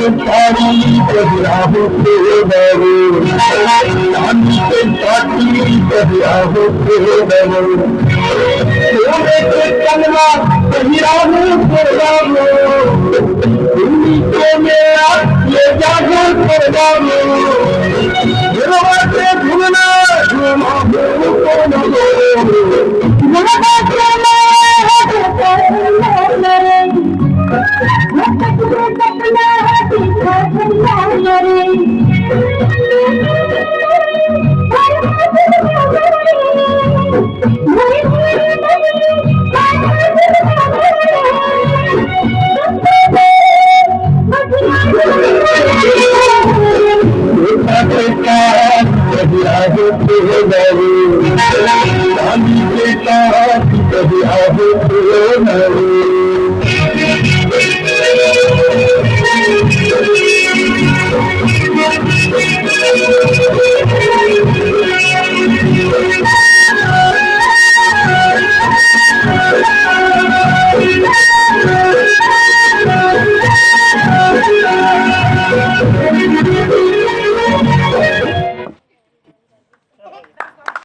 साड़ी बदला होते बरो चांदी के साथी बदला होते बरो सोने के कलवा बदला होते बरो दिल्ली के मेरा ये जागो बरो गिरवाते घूमना घूमा को नगो चांदी के साथ